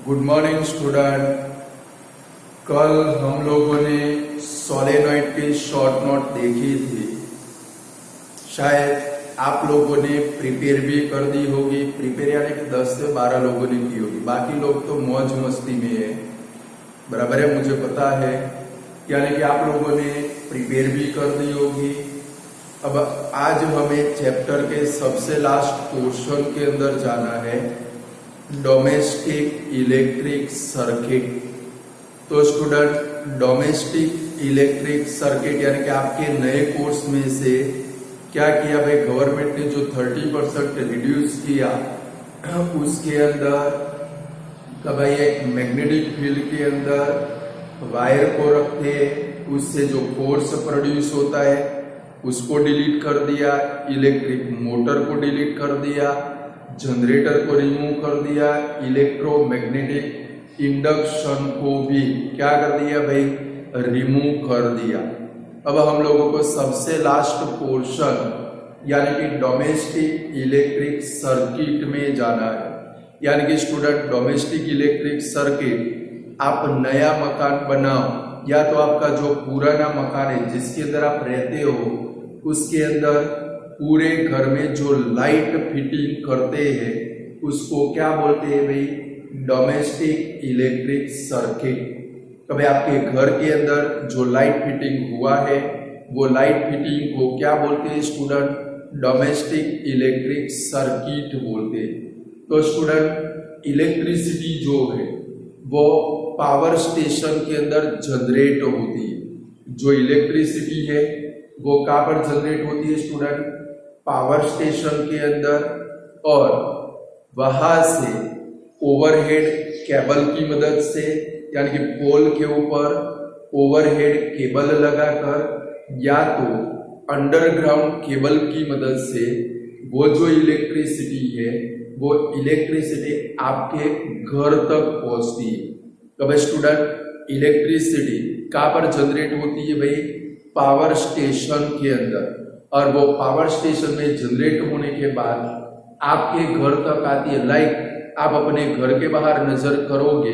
Good morning student. कल हम लोगों ने सोलेनॉइड की शॉर्ट नोट देखी थी। शायद आप लोगों ने प्रिपेयर भी कर दी होगी। प्रिपेयर यानी कि 10 से 12 लोगों ने की होगी, बाकी लोग तो मौज मस्ती में है। बराबर है, मुझे पता है। यानी कि आप लोगों ने प्रिपेयर भी कर दी होगी। अब आज हमें चैप्टर के सबसे लास्ट पोर्शन के अंदर जाना है, डोमेस्टिक इलेक्ट्रिक सर्किट। तो स्टूडेंट, डोमेस्टिक इलेक्ट्रिक सर्किट यानी कि आपके नए कोर्स में से क्या किया भाई, गवर्नमेंट ने जो 30% रिड्यूस किया उसके अंदर का भाई एक मैग्नेटिक फील्ड के अंदर वायर को रखते, उससे जो फोर्स प्रोड्यूस होता है उसको डिलीट कर दिया, इलेक्ट्रिक मोटर को डिलीट कर दिया, जनरेटर को रिमूव कर दिया, इलेक्ट्रोमैग्नेटिक इंडक्शन को भी क्या कर दिया भाई, रिमूव कर दिया। अब हम लोगों को सबसे लास्ट पोर्शन यानी कि डोमेस्टिक इलेक्ट्रिक सर्किट में जाना है। यानी कि स्टूडेंट, डोमेस्टिक इलेक्ट्रिक सर्किट, आप नया मकान बनाओ या तो आपका जो पुराना मकान है जिसके अंदर आप रहते हो उसके अंदर पूरे घर में जो लाइट फिटिंग करते हैं उसको क्या बोलते हैं भाई, डोमेस्टिक इलेक्ट्रिक सर्किट। कभी आपके घर के अंदर जो लाइट फिटिंग हुआ है वो लाइट फिटिंग को क्या बोलते हैं स्टूडेंट, डोमेस्टिक इलेक्ट्रिक सर्किट बोलते हैं। तो स्टूडेंट, इलेक्ट्रिसिटी जो है वो पावर स्टेशन के अंदर जनरेट होती है। जो इलेक्ट्रिसिटी है वो कहाँ पर जनरेट होती है स्टूडेंट, पावर स्टेशन के अंदर, और वहां से ओवरहेड केबल की मदद से यानी कि पोल के ऊपर ओवरहेड केबल लगाकर या तो अंडरग्राउंड केबल की मदद से वो जो इलेक्ट्रिसिटी है वो इलेक्ट्रिसिटी आपके घर तक पहुंचती है। तो भाई स्टूडेंट, इलेक्ट्रिसिटी कहाँ पर जनरेट होती है भाई, पावर स्टेशन के अंदर, और वो पावर स्टेशन में जनरेट होने के बाद आपके घर तक आती है। लाइक आप अपने घर के बाहर नजर करोगे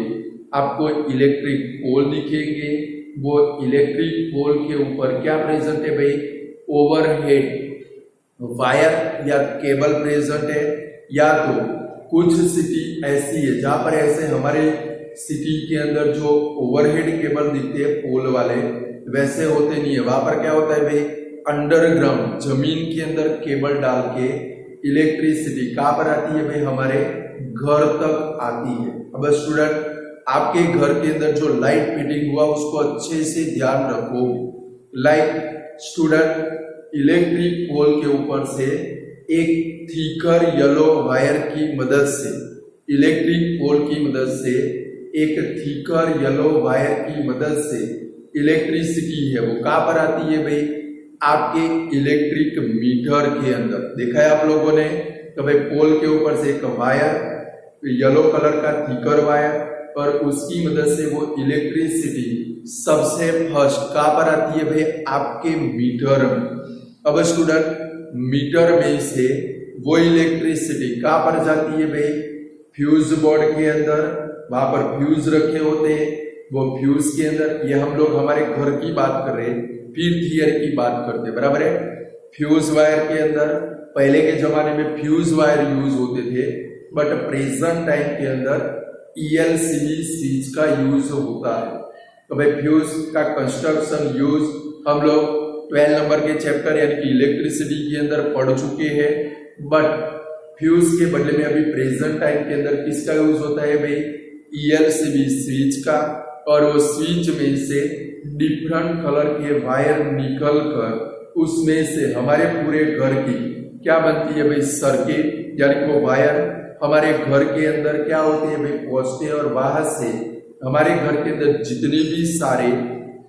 आपको इलेक्ट्रिक पोल दिखेंगे, वो इलेक्ट्रिक पोल के ऊपर क्या प्रेजेंट है भाई, ओवरहेड वायर या केबल प्रेजेंट है। या तो कुछ सिटी ऐसी है जहां पर ऐसे हमारे सिटी के अंदर जो ओवरहेड केबल दिखते हैं पोल वाले वैसे होते नहीं है, वहां पर क्या होता है भाई, अंडरग्राउंड जमीन के अंदर केबल डाल के इलेक्ट्रिसिटी कहां पर आती है भाई, हमारे घर तक आती है। अब स्टूडेंट, आपके घर के अंदर जो लाइट फिटिंग हुआ उसको अच्छे से ध्यान रखो। लाइक स्टूडेंट, इलेक्ट्रिक पोल के ऊपर से एक थिकर येलो वायर की मदद से, इलेक्ट्रिक पोल की मदद से, एक थिकर येलो वायर की मदद से इलेक्ट्रिसिटी है वो कहां पर आती है भाई, आपके इलेक्ट्रिक मीटर के अंदर। देखा है आप लोगों ने, तो भाई पोल के ऊपर से एक वायर, येलो कलर का थिकर वायर, और उसकी मदद से वो इलेक्ट्रिसिटी सबसे फर्स्ट कहां पर आती है भाई, आपके मीटर में। अब स्टूडेंट, मीटर में से वो इलेक्ट्रिसिटी कहां पर जाती है भाई, फ्यूज बोर्ड के अंदर, वहां पर फ्यूज रखे होते हैं, वो फ्यूज के अंदर, ये हम लोग हमारे घर की बात कर रहे हैं, फिर थियर की बात करते हैं, बराबर है। फ्यूज वायर के अंदर पहले के जमाने में फ्यूज वायर यूज होते थे, बट प्रेजेंट टाइम के अंदर ELCB स्विच का यूज होता है। तो भाई फ्यूज का कंस्ट्रक्शन यूज हम लोग 12 नंबर के चैप्टर यानी कि इलेक्ट्रिसिटी के अंदर पढ़ चुके हैं, बट फ्यूज के बदले में अभी प्रेजेंट टाइम के अंदर किसका यूज होता है भाई, ELCB स्विच का। और वो स्विच में से डिफरेंट कलर के वायर निकल कर उसमें से हमारे पूरे घर की क्या बनती है भाई, सर्किट, यानी कि वो वायर हमारे घर के अंदर क्या होते हैं भाई, पहुंचते हैं, और वहां से हमारे घर के अंदर जितने भी सारे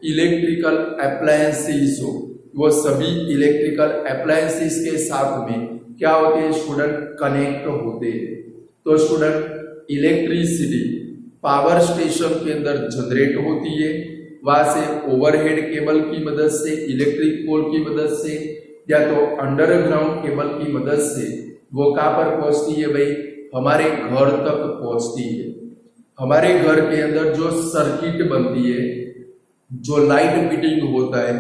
इलेक्ट्रिकल अप्लायंसेस हो वो सभी इलेक्ट्रिकल अप्लायंसेस के साथ में क्या होते हैं स्टूडेंट, कनेक्ट होते हैं। तो स्टूडेंट, इलेक्ट्रिसिटी पावर स्टेशन के अंदर जनरेट होती है, वहां से ओवरहेड केबल की मदद से, इलेक्ट्रिक पोल की मदद से, या तो अंडरग्राउंड केबल की मदद से वो कहां पर पहुंचती है भाई, हमारे घर तक पहुंचती है। हमारे घर के अंदर जो सर्किट बनती है, जो लाइट फिटिंग होता है,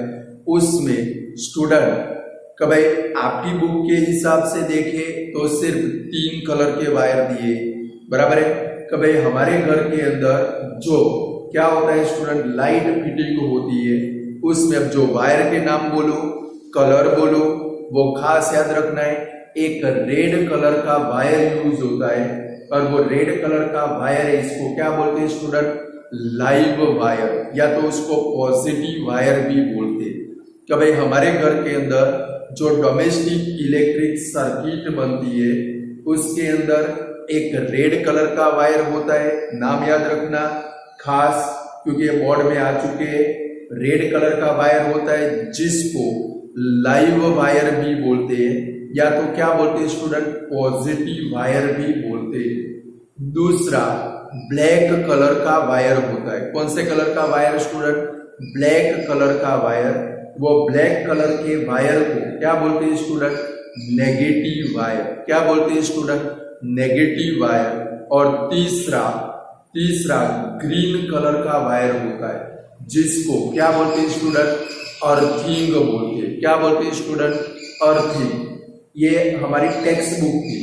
उसमें स्टूडेंट कभी आपकी बुक के हिसाब से देखे तो सिर्फ 3 कलर के वायर दिए, बराबर है। कभी हमारे घर के अंदर जो क्या होता है स्टूडेंट, लाइट फिटिंग होती है, उसमें अब जो वायर के नाम बोलो, कलर बोलो, वो खास याद रखना है। एक रेड कलर का वायर यूज होता है, और वो रेड कलर का वायर है, इसको क्या बोलते हैं स्टूडेंट, लाइव वायर, या तो उसको पॉजिटिव वायर भी बोलते हैं। कि भाई हमारे घर के अंदर जो डोमेस्टिक इलेक्ट्रिक सर्किट बनती है, उसके अंदर एक रेड कलर का वायर होता है, नाम याद रखना खास, क्योंकि बोर्ड में आ चुके हैं। रेड कलर का वायर होता है जिसको लाइव वायर भी बोलते हैं, या तो क्या बोलते हैं स्टूडेंट, पॉजिटिव वायर भी बोलते हैं। दूसरा ब्लैक कलर का वायर होता है। कौन से कलर का वायर स्टूडेंट, ब्लैक कलर का वायर। वो ब्लैक कलर के वायर को क्या बोलते हैं स्टूडेंट, नेगेटिव वायर। क्या बोलते हैं स्टूडेंट, नेगेटिव वायर। और तीसरा ग्रीन कलर का वायर होता है, जिसको क्या बोलते हैं स्टूडेंट, अर्थिंग बोलते हैं। क्या बोलते हैं स्टूडेंट, अर्थिंग। ये हमारी टेक्स्ट बुक थी,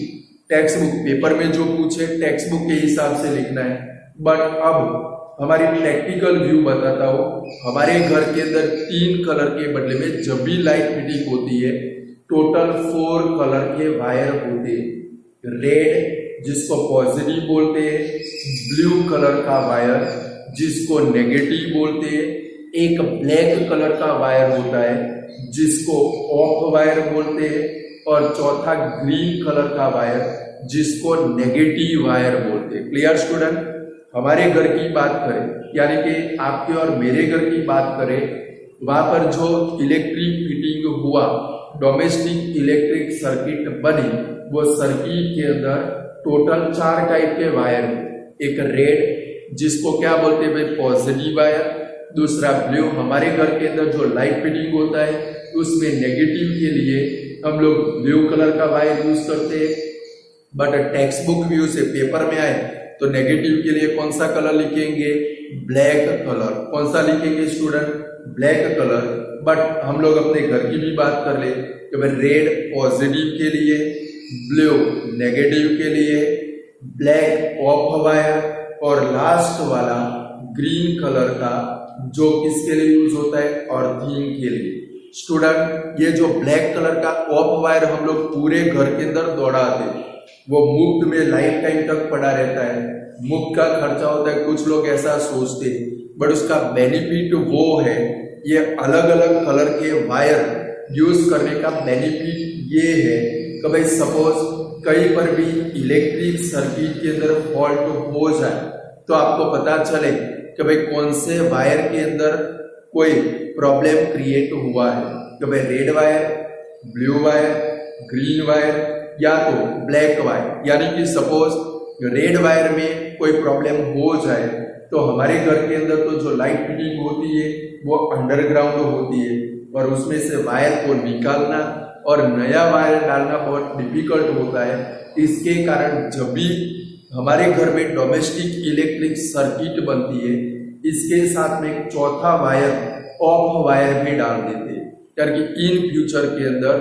टेक्स्ट बुक पेपर में जो पूछे टेक्स्ट बुक के हिसाब से लिखना है। बट अब हमारी प्रैक्टिकल व्यू बताता हूँ। हमारे घर के अंदर 3 कलर के बदले में जब भी लाइट फिटिंग होती है, टोटल 4 कलर के वायर होते हैं। रेड जिसको पॉजिटिव बोलते हैं, ब्लू कलर का वायर जिसको नेगेटिव बोलते हैं, एक ब्लैक कलर का वायर होता है जिसको ऑफ वायर बोलते हैं, और चौथा ग्रीन कलर का वायर जिसको नेगेटिव वायर बोलते हैं। Clear student. हमारे घर की बात करें, यानी कि आपके और मेरे घर की बात करें, वहां पर जो इलेक्ट्रिक फिटिंग हुआ, डोमेस्टिक इलेक्ट्रिक सर्किट बनी, वो सर्किट के अंदर टोटल 4 टाइप के वायर है। एक रेड जिसको क्या बोलते हैं भाई, पॉजिटिव वायर। दूसरा ब्लू, हमारे घर के अंदर जो लाइट फिटिंग होता है उसमें नेगेटिव के लिए हम लोग ब्लू कलर का वायर यूज करते हैं। बट टेक्स्ट बुक व्यू से पेपर में आए तो नेगेटिव के लिए कौन सा कलर लिखेंगे, ब्लैक कलर। कौन सा लिखेंगे स्टूडेंट, ब्लैक कलर। बट हम लोग अपने घर की भी बात कर ले कि भाई रेड पॉजिटिव के लिए, ब्लू नेगेटिव के लिए, ब्लैक ऑफ वायर, और लास्ट वाला ग्रीन कलर का जो किसके लिए यूज होता है, अर्थिंग के लिए। स्टूडेंट ये जो ब्लैक कलर का ऑफ वायर हम लोग पूरे घर के अंदर दौड़ाते, वो मुफ्त में लाइफ टाइम तक पड़ा रहता है, मुफ्त का खर्चा होता है, कुछ लोग ऐसा सोचते हैं। बट उसका बेनिफिट वो है, ये अलग अलग कलर के वायर यूज करने का बेनिफिट ये है कि भाई सपोज कहीं पर भी इलेक्ट्रिक सर्किट के अंदर फॉल्ट हो जाए तो आपको पता चले कि भाई कौन से वायर के अंदर कोई प्रॉब्लम क्रिएट हुआ है, कि भाई red wire, blue wire, green wire या तो ब्लैक वायर। यानी कि सपोज रेड वायर में कोई प्रॉब्लम हो जाए तो हमारे घर के अंदर तो जो लाइट फिटिंग होती है वो अंडरग्राउंड होती है, और उसमें से वायर को निकालना और नया वायर डालना बहुत डिफिकल्ट होता है। इसके कारण जब भी हमारे घर में डोमेस्टिक इलेक्ट्रिक सर्किट बनती है, इसके साथ में एक चौथा वायर ऑफ वायर भी डाल देते हैं, यानी कि इन फ्यूचर के अंदर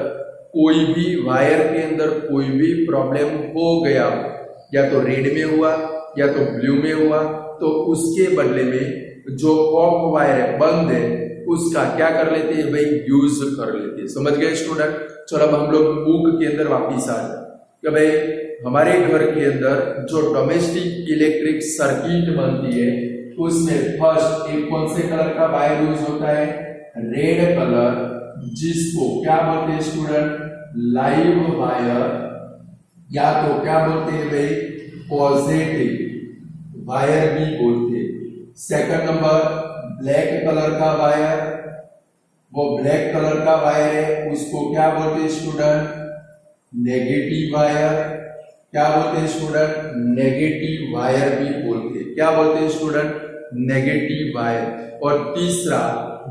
कोई भी वायर के अंदर कोई भी प्रॉब्लम हो गया, या तो रेड में हुआ या तो ब्लू में हुआ, तो उसके बदले में जो ऑफ वायर है, बंद है, उसका क्या कर लेते हैं भाई, यूज कर लेते हैं। समझ गए स्टूडेंट। चलो अब हम लोग बुक के अंदर वापिस आ जाए कि भाई हमारे घर के अंदर जो डोमेस्टिक इलेक्ट्रिक सर्किट बनती है उसमें फर्स्ट एक कौन से कलर का वायर यूज होता है, रेड कलर, जिसको क्या बोलते हैं स्टूडेंट, लाइव वायर, या तो क्या बोलते हैं भाई, पॉजिटिव वायर भी बोलते हैं। सेकंड नंबर ब्लैक कलर का वायर, वो ब्लैक कलर का वायर है, उसको क्या बोलते हैं स्टूडेंट, नेगेटिव वायर। क्या बोलते हैं स्टूडेंट, नेगेटिव वायर भी बोलते हैं। क्या बोलते हैं स्टूडेंट, नेगेटिव वायर। और तीसरा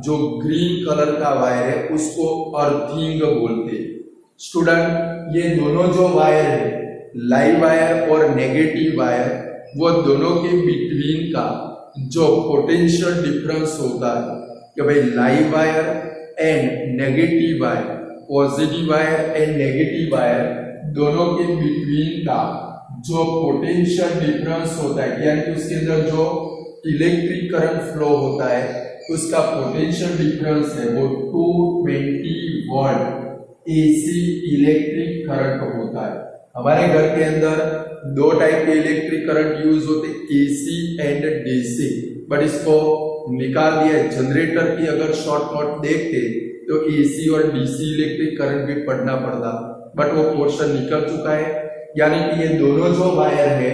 जो ग्रीन कलर का वायर है उसको अर्थिंग बोलते हैं। स्टूडेंट ये दोनों जो वायर है, लाइव वायर और नेगेटिव वायर, वो दोनों के बिटवीन का जो पोटेंशियल डिफरेंस होता है कि भाई live wire and negative wire, positive wire and negative wire दोनों के बिटवीन का जो पोटेंशियल डिफरेंस होता है, यानी कि उसके अंदर जो इलेक्ट्रिक करंट फ्लो होता है उसका पोटेंशियल डिफरेंस है वो 220 वोल्ट एसी इलेक्ट्रिक करंट होता है। हमारे घर के अंदर दो टाइप के इलेक्ट्रिक करंट यूज होते हैं, एसी एंड डीसी, बट इसको निकाल दिया। जनरेटर की अगर शॉर्ट नोट देखते तो एसी और डीसी इलेक्ट्रिक करंट भी पढ़ना पड़ता, बट वो पोर्शन निकल चुका है। यानी कि ये दोनों जो वायर है,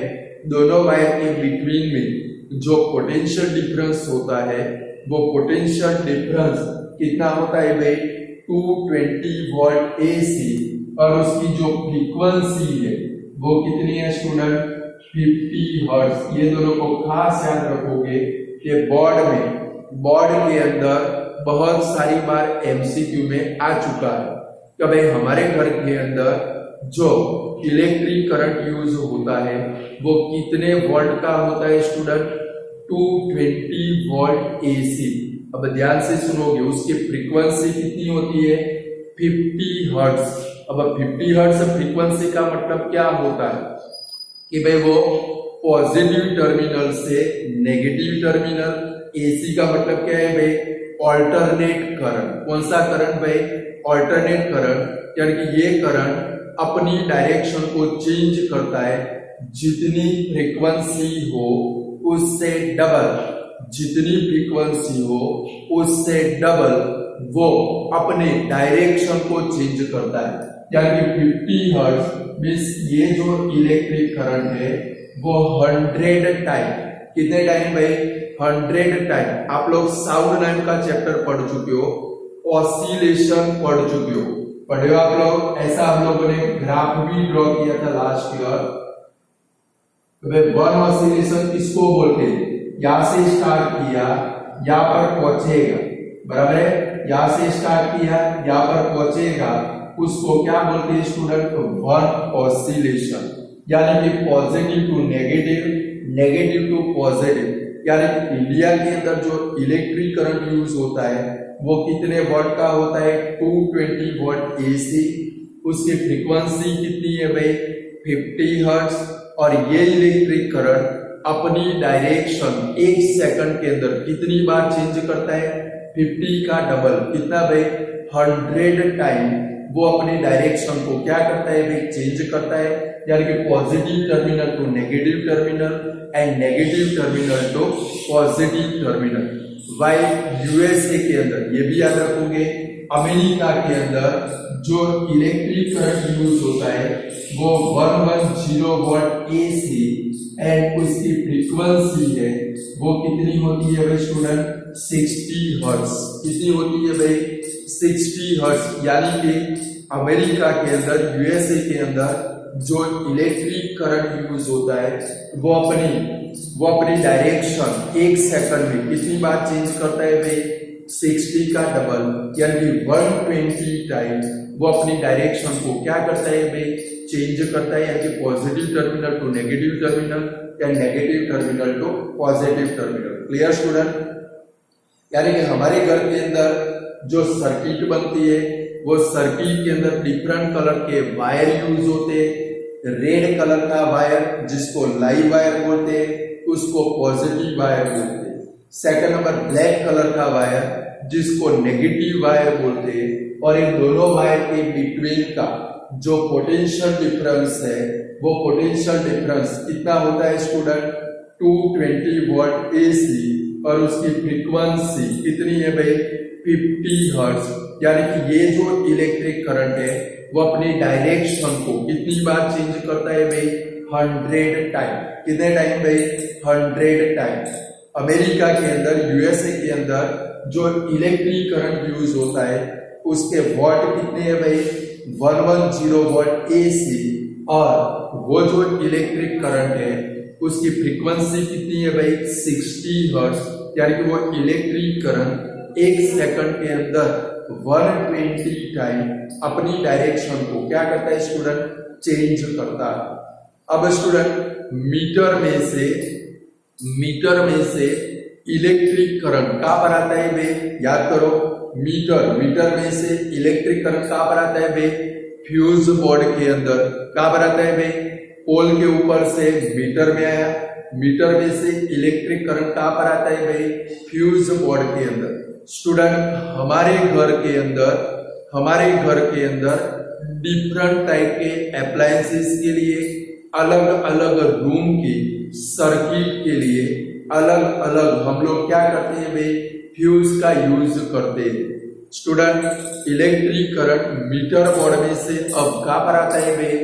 दोनों वायर के बिटवीन में जो पोटेंशियल डिफरेंस होता है वो पोटेंशियल डिफरेंस कितना होता है भाई 220 वोल्ट एसी, और उसकी जो फ्रीक्वेंसी है वो कितनी है स्टूडेंट 50 हर्ट्ज। ये दोनों को खास याद रखोगे कि बोर्ड के अंदर बहुत सारी बार एमसीक्यू में आ चुका है कि भाई हमारे घर के अंदर जो इलेक्ट्रिक करंट यूज होता है वो कितने वोल्ट का होता है स्टूडेंट 220 वोल्ट एसी। अब ध्यान से सुनोगे, उसकी फ्रीक्वेंसी कितनी होती है 50 हर्ट्ज। अब 50 हर्ट्ज फ्रीक्वेंसी का मतलब क्या होता है कि भाई वो पॉजिटिव टर्मिनल से नेगेटिव टर्मिनल, एसी का मतलब क्या है भाई ऑल्टरनेट करंट। कौन सा करंट भाई ऑल्टरनेट करंट, यानी कि ये करंट अपनी डायरेक्शन को चेंज करता है, जितनी फ्रीक्वेंसी हो उससे डबल, जितनी फ्रीक्वेंसी हो उससे डबल वो अपने डायरेक्शन को चेंज करता है। यानी कि 50 हर्ट्ज मींस ये जो इलेक्ट्रिक करंट है वो 100 टाइम, कितने टाइम भाई 100 टाइम। आप लोग साउंड नाम का चैप्टर पढ़ चुके हो, ऑसिलेशन पढ़ चुके हो, पढ़े हो आप लोग। ऐसा हम लोगों ने ग्राफ भी ड्रॉ किया था लास्ट ईयर। वन ऑसिलेशन किसको बोलते हैं, यहां से स्टार्ट किया यहां पर पहुंचेगा, बराबर है, यहां से स्टार्ट किया यहां पर पहुंचेगा, उसको क्या बोलते हैं स्टूडेंट वन ऑसिलेशन। यानी कि positive to negative, negative to positive. यानी कि इंडिया के अंदर जो इलेक्ट्रिक करंट यूज होता है वो कितने वोल्ट का होता है 220 वोल्ट एसी। उसकी फ्रीक्वेंसी कितनी है भाई 50 हर्ट्ज, और ये इलेक्ट्रिक करंट अपनी डायरेक्शन एक सेकंड के अंदर कितनी बार चेंज करता है 50 का डबल, कितना भाई 100 टाइम वो अपनी डायरेक्शन को क्या करता है भाई चेंज करता है। यानी कि positive terminal to negative terminal and negative terminal to positive terminal. Why USA के अंदर, ये भी याद रखोगे, अमेरिका के अंदर जो इलेक्ट्रिक करंट यूज होता है वो 110 वोल्ट एसी एंड उसकी फ्रीक्वेंसी है वो कितनी होती है भाई स्टूडेंट 60 हर्ट्ज। कितनी होती है भाई 60 हर्ट्ज। यानी कि अमेरिका के अंदर, यूएसए के अंदर जो इलेक्ट्रिक करंट यूज होता है वो अपनी डायरेक्शन एक सेकंड में कितनी बार चेंज करता है भाई 60 का डबल, यानी 120 टाइम वो अपनी डायरेक्शन को क्या करता है भाई चेंज करता है। यानी positive terminal to negative terminal या negative terminal to positive terminal. Clear student. यानी कि हमारे घर के अंदर जो सर्किट बनती है वो सर्किट के अंदर डिफरेंट कलर के वायर यूज होते हैं। रेड कलर का वायर जिसको लाइव वायर बोलते हैं उसको पॉजिटिव वायर बोलते हैं। सेकंड नंबर ब्लैक कलर का वायर जिसको नेगेटिव वायर बोलते हैं। और इन दोनों वायर के बिटवीन का जो पोटेंशियल डिफरेंस है वो पोटेंशियल डिफरेंस कितना होता है स्टूडेंट 220 वोल्ट एसी, और उसकी फ्रीक्वेंसी कितनी है भाई 50 हर्ट्ज। यानी कि ये जो इलेक्ट्रिक करंट है वो अपनी डायरेक्शन को कितनी बार चेंज करता है भाई 100 टाइम। कितने टाइम भाई 100 टाइम। अमेरिका के अंदर, यूएसए के अंदर जो इलेक्ट्रिक करंट यूज होता है उसके वॉट कितने हैं भाई 110 वोल्ट एसी, और वो जो इलेक्ट्रिक करंट है उसकी फ्रीक्वेंसी कितनी है भाई 60 हर्ट्ज। यानी कि वो इलेक्ट्रिक करंट एक सेकंड के अंदर 120 टाइम अपनी डायरेक्शन को क्या करता है स्टूडेंट चेंज करता है। अब स्टूडेंट मीटर में से इलेक्ट्रिक करंट कहाँ पर आता है बे? याद करो, मीटर में से इलेक्ट्रिक करंट कहाँ पर आता है बे? फ्यूज बोर्ड के अंदर। कहाँ पर आता है बे? पोल के ऊपर से मीटर में आया, मीटर में से इलेक्ट्रिक करंट कहाँ पर आता है भाई? फ्यूज बोर्ड के अंदर। स्टूडेंट हमारे घर के अंदर डिफरेंट टाइप के अप्लायंसेस के लिए, अलग अलग रूम की सर्किट के लिए अलग अलग हम लोग क्या करते हैं भाई? फ्यूज का यूज करते हैं। Student electric current meter board में से अब कहाँ पर आता है भाई?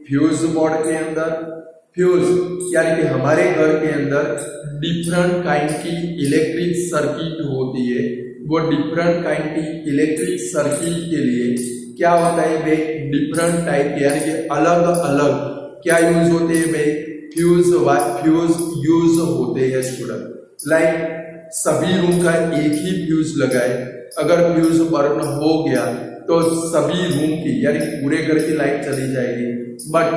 फ्यूज बोर्ड के अंदर। फ्यूज यानी कि हमारे घर के अंदर डिफरेंट काइंड की इलेक्ट्रिक सर्किट होती है। वो डिफरेंट काइंड की इलेक्ट्रिक सर्किट के लिए क्या होता है भाई? डिफरेंट टाइप के यानी कि अलग अलग क्या यूज होते हैं भाई? फ्यूज यूज होते हैं स्टूडेंट। लाइक सभी रूम का एक ही फ्यूज लगाए, अगर फ्यूज बर्न हो गया तो सभी रूम की यानी पूरे घर की लाइट चली जाएगी। बट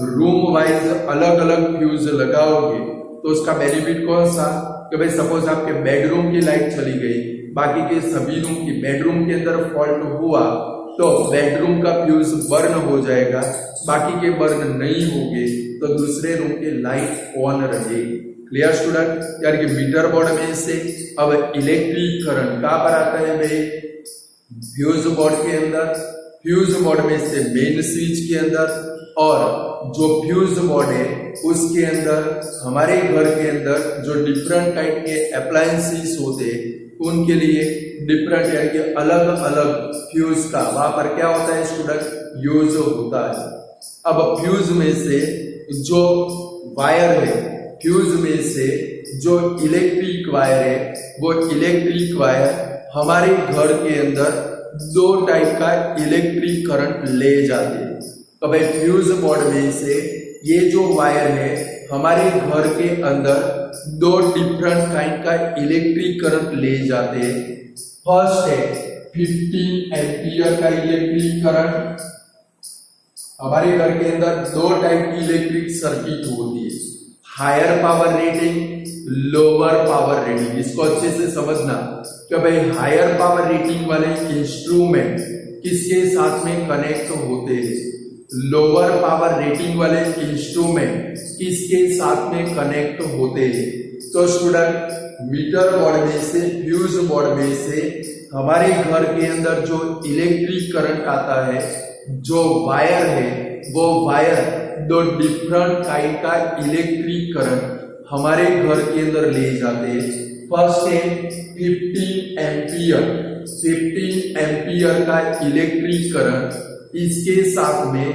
रूम वाइज अलग अलग फ्यूज लगाओगे तो उसका बेनिफिट कौन सा? कि भाई सपोज आपके बेडरूम की लाइट चली गई, बाकी के सभी रूम की, बेडरूम के अंदर फॉल्ट हुआ तो बेडरूम का फ्यूज बर्न हो जाएगा, बाकी के बर्न नहीं होंगे तो दूसरे रूम की लाइट ऑन रहेगी। Clear student? यानी कि मीटर बोर्ड में से अब इलेक्ट्रिक करंट कहाँ पर आता है भाई? फ्यूज बोर्ड के अंदर। फ्यूज बोर्ड में से मेन स्विच के अंदर, और जो फ्यूज बोर्ड है उसके अंदर हमारे घर के अंदर जो डिफरेंट टाइप के अप्लायंसेस होते हैं उनके लिए डिफरेंट यानी कि अलग अलग फ्यूज का वहां पर क्या होता है स्टूडेंट? यूज होता है। अब फ्यूज में से जो वायर है, फ्यूज में से जो इलेक्ट्रिक वायर है, वो इलेक्ट्रिक वायर हमारे घर के अंदर दो टाइप का इलेक्ट्रिक करंट ले जाते हैं। तो भाई फ्यूज बोर्ड में से ये जो वायर है हमारे घर के अंदर दो डिफरेंट काइंड का इलेक्ट्रिक करंट ले जाते हैं। फर्स्ट है 15 एम्पियर का इलेक्ट्रिक करंट। हमारे घर के अंदर दो टाइप की इलेक्ट्रिक सर्किट होती है, higher power rating, lower power rating. इसको अच्छे से समझना कि भाई हायर पावर रेटिंग वाले इंस्ट्रूमेंट किसके साथ में कनेक्ट होते हैं, लोअर पावर रेटिंग वाले इंस्ट्रूमेंट किसके साथ में कनेक्ट होते हैं। तो स्टूडेंट मीटर बोर्ड में से, फ्यूज बोर्ड में से हमारे घर के अंदर जो इलेक्ट्रिक करंट आता है, जो वायर है वो वायर दो डिफरेंट काइंड का इलेक्ट्रिक करंट हमारे घर के अंदर ले जाते हैं। फर्स्ट है 15 एम्पियर। 15 एम्पियर का इलेक्ट्रिक करंट इसके साथ में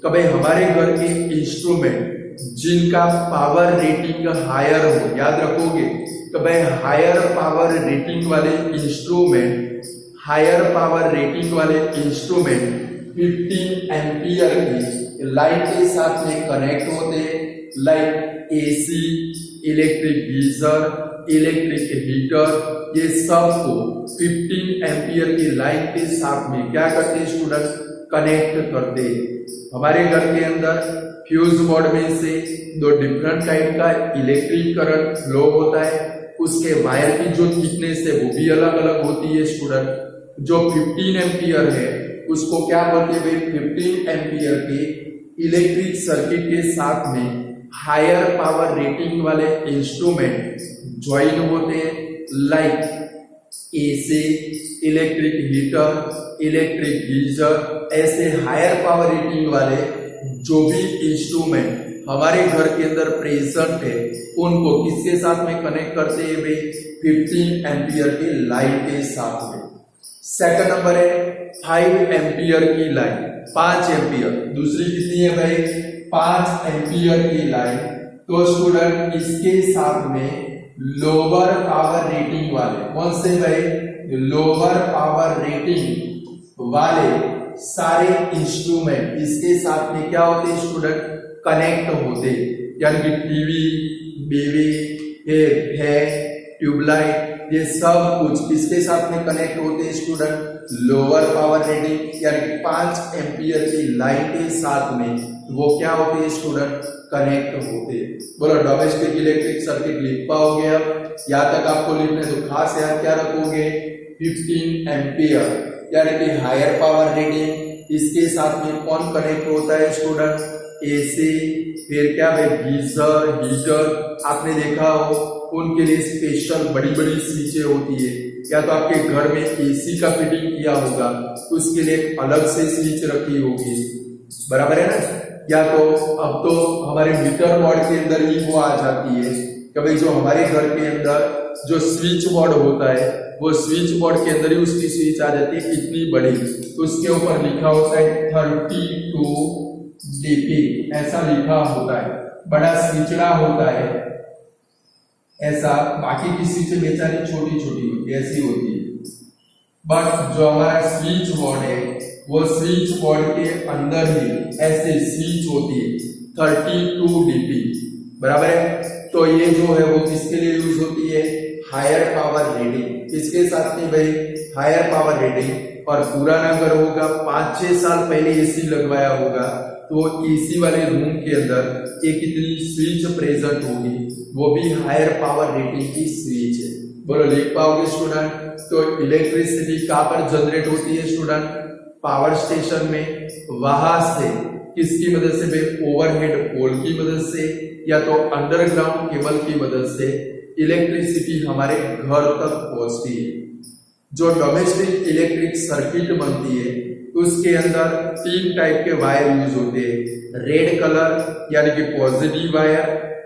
कभी हमारे घर के इंस्ट्रूमेंट जिनका पावर रेटिंग हायर हो, याद रखोगे कभी हायर पावर रेटिंग वाले इंस्ट्रूमेंट, हायर पावर रेटिंग वाले इंस्ट्रूमेंट 15 एम्पियर की लाइन के साथ में कनेक्ट होते हैं। Like AC, electric geyser, electric heater, ये सब को 15 एम्पियर की लाइन के साथ में क्या करते हैं स्टूडेंट? कनेक्ट करते हैं। हमारे घर के अंदर फ्यूज बोर्ड में से दो डिफरेंट टाइप का इलेक्ट्रिक करंट फ्लो होता है, उसके वायर की जो थिकनेस है वो भी अलग अलग होती है स्टूडेंट। जो 15 एम्पियर है उसको क्या बोलते हैं भाई? 15 एम्पियर के इलेक्ट्रिक सर्किट के साथ में हायर पावर रेटिंग वाले इंस्ट्रूमेंट ज्वाइन होते हैं। Like AC, electric heater, electric geyser, ऐसे हायर पावर रेटिंग वाले जो भी इंस्ट्रूमेंट हमारे घर के अंदर प्रेजेंट है उनको किसके साथ में कनेक्ट करते हैं भाई? 15 एम्पियर की लाइन के साथ में। सेकंड नंबर है 5 एम्पियर की लाइन, 5 एम्पियर। दूसरी कितनी है भाई? 5 एम्पियर की लाइन। तो स्टूडेंट इसके साथ में लोअर पावर रेटिंग वाले, कौन से भाई? लोअर पावर रेटिंग वाले सारे इंस्ट्रूमेंट इसके साथ में क्या होते हैं स्टूडेंट? कनेक्ट होते। यानी कि टीवी, बीवी, है ट्यूबलाइट, ये सब कुछ किसके साथ में कनेक्ट होते हैं स्टूडेंट? लोअर पावर रेटिंग यानी 5 एम्पियर की लाइन के साथ में वो क्या होते हैं स्टूडेंट? कनेक्ट होते हैं। बोलो डोमेस्टिक इलेक्ट्रिक सर्किट लिख पाओगे अब? यहाँ तक आपको लिखने तो खास याद क्या रखोगे? 15 एम्पियर यानी कि हायर पावर रेटिंग, इसके साथ में कौन कनेक्ट होता है स्टूडेंट? एसी, फिर क्या भाई गीजर, हीटर, आपने देखा हो उनके लिए स्पेशल बड़ी बड़ी स्विचें होती है, या तो आपके घर में एसी का फिटिंग किया होगा उसके लिए एक अलग से स्विच रखी होगी, बराबर है ना? या तो अब तो हमारे मीटर बोर्ड के अंदर ही वो आ जाती है कि भाई जो हमारे घर के अंदर जो स्विच बोर्ड होता है वो स्विच बोर्ड के अंदर ही उसकी स्विच आ जाती है कितनी बड़ी, तो उसके ऊपर लिखा होता है 32 dp, ऐसा लिखा होता है, बड़ा स्विचड़ा होता है ऐसा। बाकी की स्विच बेचारी छोटी छोटी होती है, ऐसी होती है, बट जो हमारा स्विच बोर्ड है वो स्विच बोर्ड के अंदर ही ऐसे स्विच होती है 32 dp, बराबर है? तो ये जो है वो किसके लिए यूज होती है? Higher power rating. इसके साथ में भाई हायर पावर रेटिंग, और पुराना अगर होगा 5-6 साल पहले एसी लगवाया होगा तो एसी वाले रूम के अंदर एक कितनी स्विच प्रेजेंट होगी, वो भी हायर पावर रेटिंग की स्विच है। बोलो लिख पाओगे स्टूडेंट? तो इलेक्ट्रिसिटी कहां पर जनरेट होती है स्टूडेंट? पावर स्टेशन में। वहां से किसकी मदद से भाई? ओवरहेड पोल की मदद से या तो अंडरग्राउंड केबल की मदद से इलेक्ट्रिसिटी हमारे घर तक पहुंचती है। जो डोमेस्टिक इलेक्ट्रिक सर्किट बनती है उसके अंदर 3 टाइप के वायर यूज होते हैं। रेड कलर यानी कि पॉजिटिव वायर,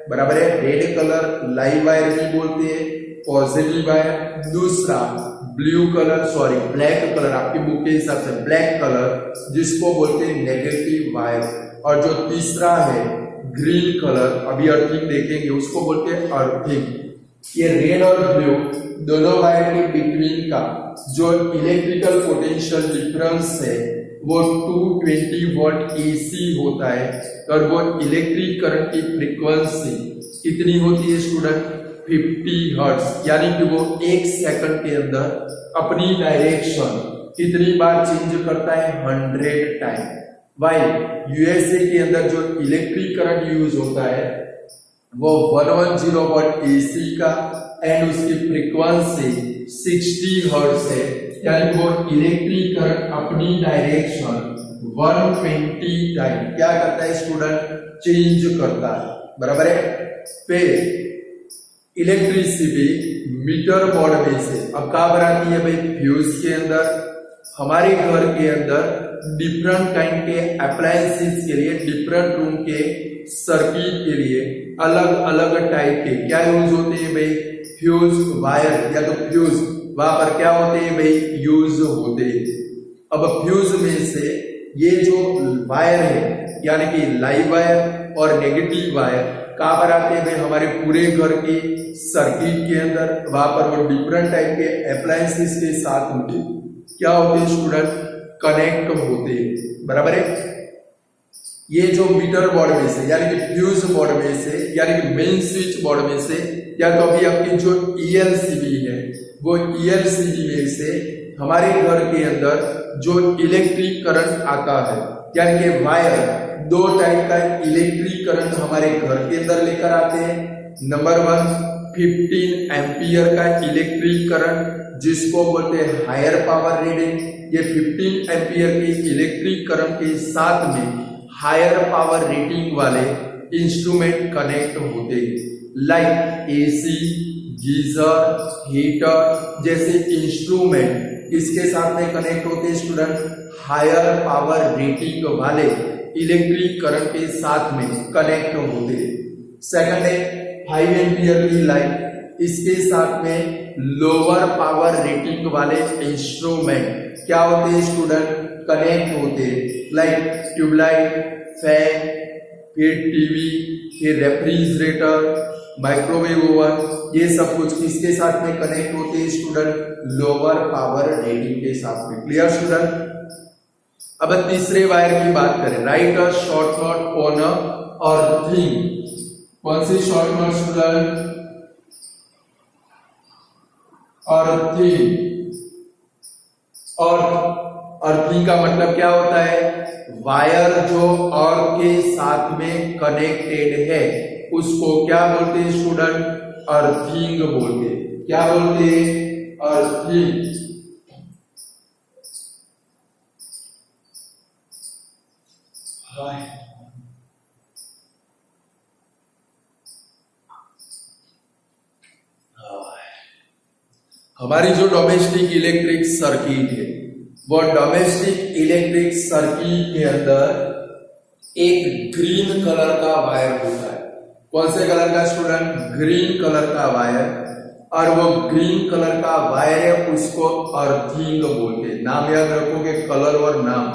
बराबर है? रेड कलर लाइव वायर भी बोलते हैं, पॉजिटिव वायर। दूसरा blue colour, sorry black colour, आपकी बुक के हिसाब से ब्लैक कलर, जिसको बोलते हैं नेगेटिव वायर। और जो तीसरा है ग्रीन कलर, अभी अर्थिंग देखेंगे, उसको बोलते हैं अर्थिंग। ये रेड और ब्लू दोनों वायर के बिटवीन का जो इलेक्ट्रिकल पोटेंशियल डिफरेंस है वो 220 वोल्ट एसी होता है, और वो इलेक्ट्रिक करंट की फ्रीक्वेंसी कितनी होती है स्टूडेंट? 50 हर्ट्ज, यानी कि वो 1 सेकंड के अंदर अपनी डायरेक्शन कितनी बार चेंज करता है? 100 टाइम। वाइल यूएसए के अंदर जो इलेक्ट्रिक करंट यूज होता है वो 110 वोल्ट एसी का, एंड उसकी फ्रीक्वेंसी 60 हर्ट्ज है, यानी वो इलेक्ट्रिक करंट अपनी डायरेक्शन 120 टाइम क्या करता है स्टूडेंट? चेंज करता है, बराबर है? फिर इलेक्ट्रिसिटी मीटर बोर्ड में से अब कहां पर आती है भाई? फ्यूज के अंदर। हमारे घर के अंदर डिफरेंट काइंड के अप्लायंसेस के लिए, डिफरेंट रूम के सर्किट के लिए अलग अलग टाइप के क्या यूज होते हैं भाई? फ्यूज वायर, या तो फ्यूज वहां पर क्या होते हैं भाई? यूज होते हैं। अब फ्यूज में से ये जो वायर है यानी कि लाइव वायर और नेगेटिव वायर कहां पर आते हैं भाई? हमारे पूरे घर के सर्किट के अंदर। वहां पर वो डिफरेंट टाइप के अप्लायंसेस के साथ में क्या होते हैं स्टूडेंट? कनेक्ट होते हैं, बराबर है? ये जो मीटर बोर्ड में से यानी कि फ्यूज बोर्ड में से यानी कि मेन स्विच बोर्ड में से, या तो अभी आपकी जो ईएलसीबी है वो ईएलसीबी में से हमारे घर के अंदर जो इलेक्ट्रिक करंट आता है, यानी कि वायर 2 टाइप का इलेक्ट्रिक करंट हमारे घर के अंदर लेकर आते हैं। नंबर 1 15 एम्पियर का इलेक्ट्रिक करंट, जिसको बोलते हैं हायर पावर रेटिंग। ये 15 एम्पियर के इलेक्ट्रिक करंट के साथ में हायर पावर रेटिंग वाले इंस्ट्रूमेंट कनेक्ट होते हैं, लाइक एसी, गीजर, हीटर जैसे इंस्ट्रूमेंट इसके साथ में कनेक्ट होते हैं स्टूडेंट हायर पावर रेटिंग वाले इलेक्ट्रिक करंट के साथ में कनेक्ट होते हैं। सेकंड है 5 एम्पियर की लाइन, इसके साथ में लोअर पावर रेटिंग वाले इंस्ट्रूमेंट क्या होते हैं स्टूडेंट? कनेक्ट होते हैं, लाइक ट्यूबलाइट, फैन, फिर टीवी, फिर रेफ्रिजरेटर, माइक्रोवेव ओवन, ये सब कुछ किसके साथ में कनेक्ट होते हैं स्टूडेंट? लोअर पावर रेटिंग के साथ में। Clear student? अब तीसरे वायर की बात करें, right a short note on a earthing. कौन सी शॉर्ट नोट स्टूडेंट? अर्थिंग। और अर्थिंग का मतलब क्या होता है? वायर जो अर्थ के साथ में कनेक्टेड है उसको क्या बोलते हैं स्टूडेंट? अर्थिंग बोलते हैं। क्या बोलते हैं? अर्थिंग। हमारी जो डोमेस्टिक इलेक्ट्रिक सर्किट है वो डोमेस्टिक इलेक्ट्रिक सर्किट के अंदर एक ग्रीन कलर का वायर होता है। कौन से कलर का स्टूडेंट? ग्रीन कलर का वायर। और वो ग्रीन कलर का वायर है उसको अर्थिंग बोलते हैं। नाम याद रखोगे, कलर और नाम।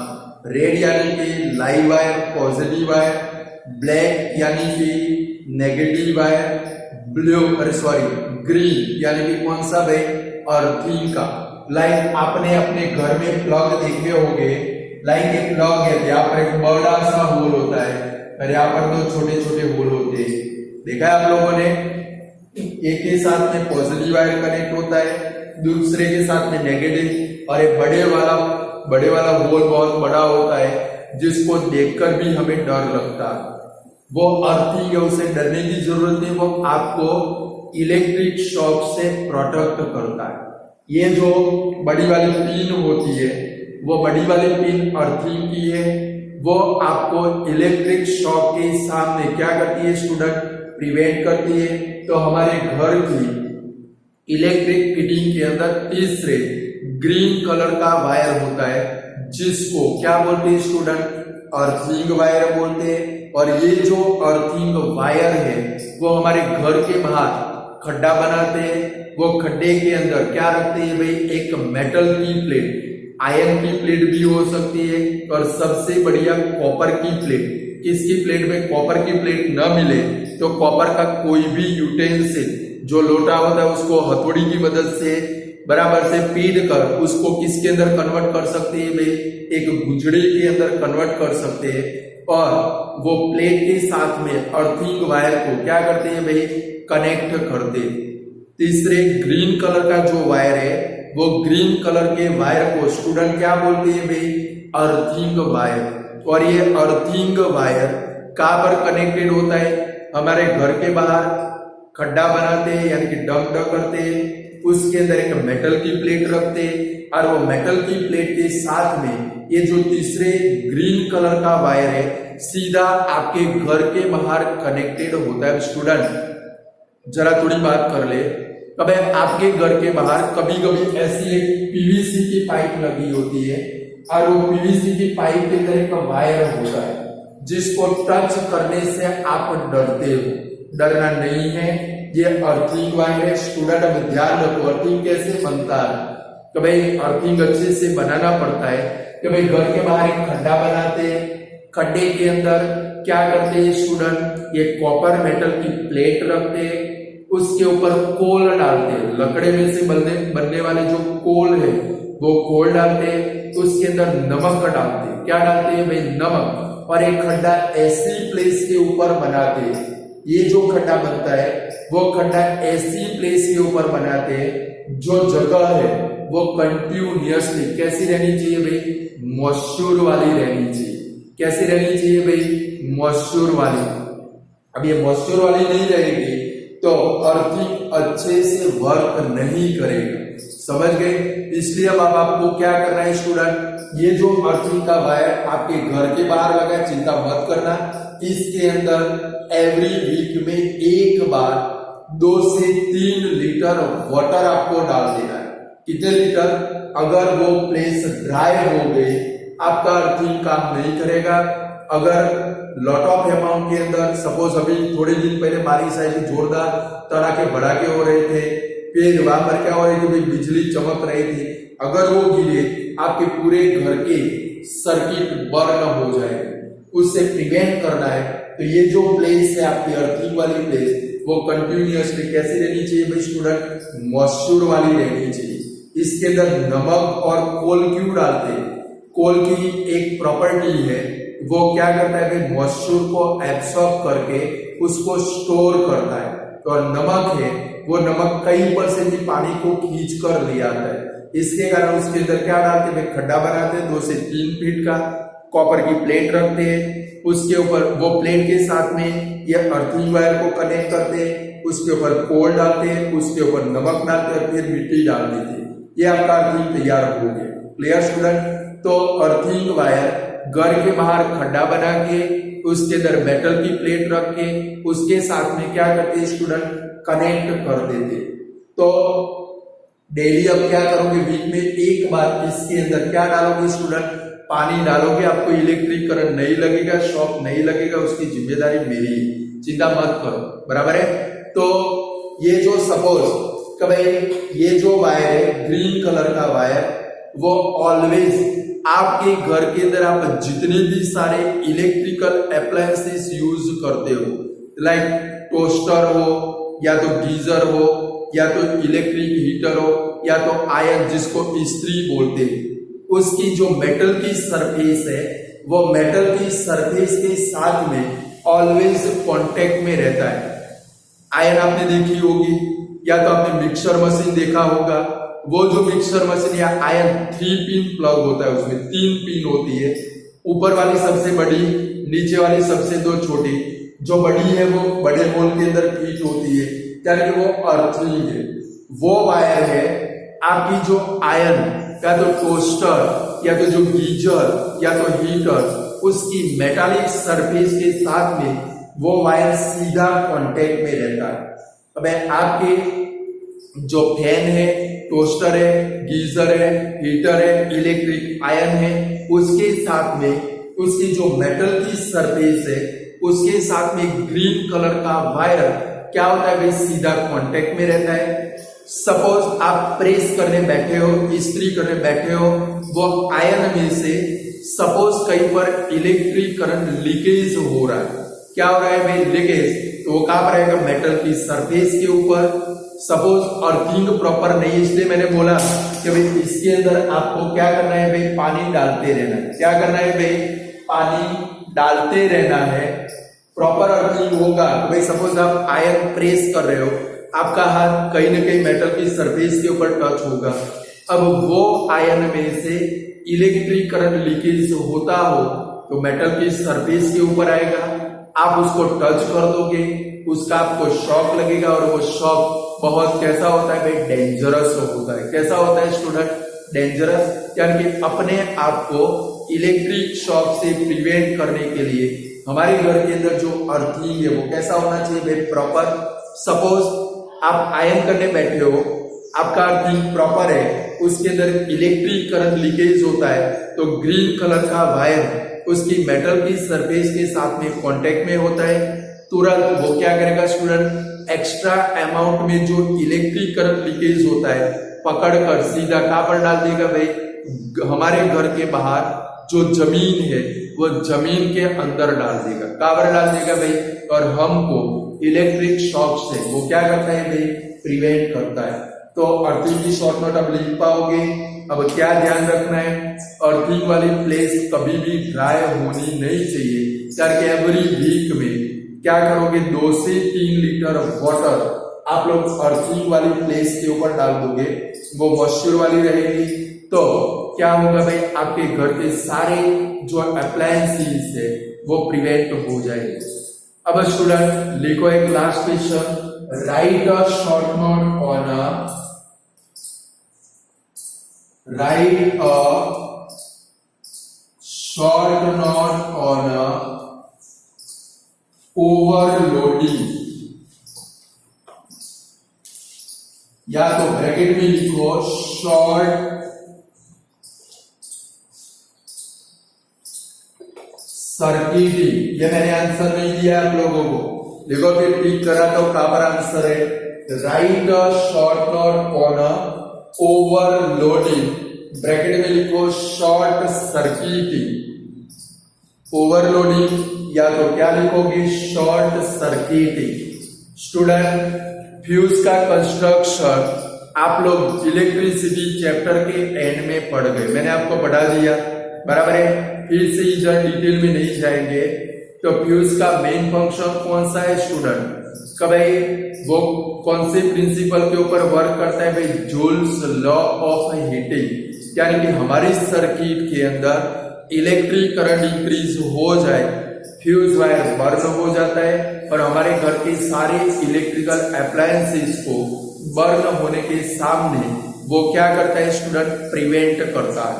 रेड यानी कि live wire positive wire, black यानी कि नेगेटिव वायर, ब्लू ग्रीन यानी कि कौन सा भाई? अर्थिंग का। लाइक आपने अपने घर में प्लग देखे होंगे। लाइक एक प्लग है, यहाँ पर एक बड़ा सा होल होता है और यहाँ पर दो छोटे छोटे होल होते हैं। देखा है आप लोगों ने? एक के साथ में पॉजिटिव वायर कनेक्ट होता है, दूसरे के साथ में नेगेटिव। और एक बड़े वाला होल बहुत बड़ा होता है जिसको देखकर भी हमें डर लगता है। वो अर्थिंग है, उसे डरने की जरूरत नहीं। वो आपको इलेक्ट्रिक शॉक से प्रोटेक्ट करता है। ये जो बड़ी वाली पिन होती है वो बड़ी वाली पिन अर्थिंग की है। वो आपको इलेक्ट्रिक शॉक के सामने क्या करती है स्टूडेंट? प्रिवेंट करती है। तो हमारे घर की इलेक्ट्रिक फिटिंग के अंदर तीसरे ग्रीन कलर का वायर होता है जिसको क्या बोलते हैं स्टूडेंट? अर्थिंग वायर बोलते हैं। और ये जो अर्थिंग वायर है वो हमारे घर के बाहर खड्डा बनाते हैं। वो खड्डे के अंदर क्या रखते हैं भाई? एक मेटल की प्लेट, आयरन की प्लेट भी हो सकती है और सबसे बढ़िया कॉपर की प्लेट। किसकी प्लेट में कॉपर की प्लेट न मिले तो कॉपर का कोई भी यूटेंसिल, जो लोटा होता है उसको हथौड़ी की मदद से बराबर से पीट कर उसको किसके अंदर कन्वर्ट कर सकते हैं भाई? एक गुजड़ी के अंदर कन्वर्ट कर सकते हैं। और वो प्लेट के साथ में अर्थिंग वायर को क्या करते हैं भाई? कनेक्ट करते हैं। तीसरे ग्रीन कलर का जो वायर है वो ग्रीन कलर के वायर को स्टूडेंट क्या बोलते हैं भाई? Earthing wire. और ये अर्थिंग वायर कहां पर कनेक्टेड होता है? हमारे घर के बाहर खड्डा बनाते हैं यानी कि डंप करते हैं, उसके अंदर एक मेटल की प्लेट रखते हैं और वो मेटल की प्लेट के साथ में ये जो तीसरे ग्रीन कलर का वायर है सीधा आपके घर के बाहर कनेक्टेड होता है। स्टूडेंट जरा थोड़ी बात कर ले, कभी आपके घर के बाहर कभी कभी ऐसी एक पीवीसी की पाइप लगी होती है और वो पीवीसी की पाइप के अंदर एक वायर होता है जिसको टच करने से आप डरते हो। डरना नहीं है, ये अर्थिंग वायर है। स्टूडेंट अब ध्यान रखो, अर्थिंग कैसे बनता है? कि भाई अर्थिंग अच्छे से बनाना पड़ता है कि भाई घर के बाहर एक खड्डा बनाते हैं, खड्डे के अंदर क्या करते हैं स्टूडेंट? ये कॉपर मेटल की प्लेट रखते हैं, उसके ऊपर कोल डालते हैं। लकड़े में से बनने वाले जो कोल है वो कोल डालते हैं, उसके अंदर नमक डालते हैं। क्या डालते हैं भाई? नमक। और एक खड्डा ऐसी प्लेस के ऊपर बनाते हैं, ये जो खड्डा बनता है वो खड्डा ऐसी प्लेस के ऊपर बनाते हैं जो जगह है वो कंटिन्यूअसली कैसी रहनी चाहिए भाई? मॉइस्चर वाली रहनी चाहिए। कैसी रहनी चाहिए भाई? मॉइस्चर वाली। अब ये मॉइस्चर वाली नहीं रहेगी तो अर्थिंग अच्छे से वर्क नहीं करेगा। समझ गए? इसलिए अब आपको क्या करना है स्टूडेंट? ये जो अर्थिंग का वायर आपके घर के बाहर लगा है, चिंता मत करना। इसके अंदर एवरी वीक में एक बार 2 से 3 लीटर वाटर आपको डाल देना है। कितने लीटर? अगर वो प्लेस ड्राई हो गई आपका अर्थिंग काम नहीं करेगा। अगर लॉट ऑफ अमाउंट के अंदर सपोज अभी थोड़े दिन पहले बारिश आई थी, जोरदार तड़ाके भड़ाके हो रहे थे, फिर वहां पर क्या हो रही थी? बिजली चमक रही थी। अगर वो गिरे आपके पूरे घर के सर्किट बर्न हो जाए, उससे प्रिवेंट करना है तो ये जो प्लेस है आपकी अर्थिंग वाली प्लेस वो कंटिन्यूअसली कैसी रहनी चाहिए भाई स्टूडेंट? मॉइस्चर वाली रहनी चाहिए। इसके अंदर नमक और कोल क्यों डालते हैं? कोल की एक प्रॉपर्टी है, वो क्या करता है भाई? मॉइस्चर को एब्सॉर्ब करके उसको स्टोर करता है। तो नमक है वो नमक कई परसेंट पानी को खींच कर ले आता है। इसके कारण उसके अंदर क्या डालते हैं, खड्डा बनाते हैं 2 से 3 फीट का, कॉपर की प्लेट रखते हैं, उसके ऊपर वो प्लेट के साथ में ये अर्थिंग वायर को कनेक्ट करते हैं, उसके ऊपर कोल डालते हैं, उसके ऊपर नमक डालते हैं, फिर मिट्टी डाल देते हैं। ये आपका अर्थिंग तैयार हो गया। Clear student? तो अर्थिंग वायर घर के बाहर खड्डा बना के उसके अंदर मेटल की प्लेट रख के उसके साथ में क्या करते हैं स्टूडेंट, कनेक्ट कर देते। तो डेली अब क्या करोगे, वीक में एक बार इसके अंदर क्या डालोगे स्टूडेंट, पानी डालोगे। आपको इलेक्ट्रिक करंट नहीं लगेगा, शॉक नहीं लगेगा, उसकी जिम्मेदारी मेरी है, चिंता मत करो, बराबर है। तो ये जो सपोज कभी ये जो वायर है ग्रीन कलर का वायर, वो ऑलवेज आपके घर के अंदर आप जितने भी सारे इलेक्ट्रिकल अप्लायंसेस यूज करते हो, लाइक टोस्टर हो या तो गीजर हो या तो इलेक्ट्रिक हीटर हो या तो आयरन जिसको इस्त्री बोलते हैं, उसकी जो मेटल की सरफेस है वो मेटल की सरफेस के साथ में ऑलवेज कांटेक्ट में रहता है। आयरन आपने देखी होगी या तो आपने मिक्सर मशीन देखा होगा, वो जो मिक्सर मशीन या आयरन 3 पिन प्लग होता है, उसमें 3 पिन होती है, ऊपर वाली सबसे बड़ी, नीचे वाली सबसे 2 छोटी। जो बड़ी है वो बड़े होल के अंदर फिट होती है, यानी कि वो अर्थिंग है। वो वायर है आपकी जो आयरन या तो टोस्टर या तो जो गीजर या तो हीटर, उसकी मेटालिक सरफेस के साथ में वो वायर सीधा कांटेक्ट में रहता है। अब आपके जो फैन है, टोस्टर है, गीजर है, हीटर है, इलेक्ट्रिक आयरन है, उसके साथ में उसकी जो मेटल की सरफेस है उसके साथ में ग्रीन कलर का वायर क्या होता है भाई, सीधा कांटेक्ट में रहता है। सपोज आप प्रेस करने बैठे हो, इस्त्री करने बैठे हो, वो आयरन में से सपोज कहीं पर इलेक्ट्रिक करंट लीकेज हो रहा है। क्या हो रहा है भाई, लीकेज, तो वो कहां पर आएगा, मेटल की सरफेस के ऊपर। सपोज अर्थिंग प्रॉपर नहीं है, इसलिए मैंने बोला कि भाई इसके अंदर आपको क्या करना है भाई, पानी डालते रहना है। क्या करना है भाई, पानी डालते रहना है। प्रॉपर अर्थिंग होगा तो भाई सपोज आप आयरन प्रेस कर रहे हो, आपका हाथ कहीं ना कहीं मेटल की सरफेस के ऊपर टच होगा। अब वो आयरन में से इलेक्ट्रिक करंट लीकेज होता हो तो मेटल की सरफेस के ऊपर आएगा, आप उसको टच कर दोगे, उसका आपको शॉक लगेगा और वो शॉक बहुत कैसा होता है भाई, डेंजरस होता है। कैसा होता है स्टूडेंट, डेंजरस, यानी कि अपने आप को इलेक्ट्रिक शॉक से प्रिवेंट करने के लिए हमारे घर के अंदर जो अर्थिंग है वो कैसा होना चाहिए भाई, प्रॉपर। सपोज आप आयरन करने बैठे हो, आपका अर्थिंग प्रॉपर है, उसके अंदर इलेक्ट्रिक करंट लीकेज होता है तो ग्रीन कलर का वायर उसकी मेटल की सरफेस के साथ में कांटेक्ट में होता है, तुरंत वो क्या करेगा स्टूडेंट, एक्स्ट्रा अमाउंट में जो इलेक्ट्रिक करंट लीकेज होता है पकड़कर सीधा कहां पर डाल देगा भाई, हमारे घर के बाहर जो जमीन है वो जमीन के अंदर डाल देगा। कहां पर डाल देगा भाई, और हमको इलेक्ट्रिक शॉक से वो क्या करता है भाई, प्रिवेंट करता है। तो अर्थिंग की शॉर्ट नोट अब लिख पाओगे। अब क्या ध्यान रखना है, अर्थिंग वाली प्लेस कभी भी ड्राई होनी नहीं चाहिए, करके एवरी वीक में क्या करोगे, 2 से 3 लीटर वाटर आप लोग अर्थिंग वाली प्लेस के ऊपर डाल दोगे, वो मॉइस्चर वाली रहेगी। तो क्या होगा भाई, आपके घर के सारे जो अप्लायंसेस है वो प्रिवेंट हो जाएंगे। अब स्टूडेंट लिखो एक last question, right a short note on overloading, या तो ब्रैकेट में लिखो शॉर्ट सर्किटिंग। ये मैंने आंसर नहीं दिया आप लोगों को, देखो फिर टिक करा तो कहां पर आंसर है, right a short note on overloading, bracket में लिखो शॉर्ट सर्किटिंग। ओवरलोडिंग या तो क्या लिखोगे, शॉर्ट सर्किटिंग। स्टूडेंट फ्यूज का कंस्ट्रक्शन आप लोग इलेक्ट्रिसिटी चैप्टर के एंड में पढ़ गए, मैंने आपको पढ़ा दिया, बराबर है। फिर से इधर डिटेल में नहीं जाएंगे। तो फ्यूज का मेन फंक्शन कौन सा है स्टूडेंट, कि भाई वो कौन से प्रिंसिपल के ऊपर वर्क करता है भाई, जूल्स लॉ ऑफ हीटिंग, यानी कि हमारी सर्किट के अंदर इलेक्ट्रिक करंट इंक्रीज हो जाए, फ्यूज वायर बर्न हो जाता है और हमारे घर के सारे इलेक्ट्रिकल अप्लायंसेस को बर्न होने के सामने वो क्या करता है स्टूडेंट, प्रिवेंट करता है।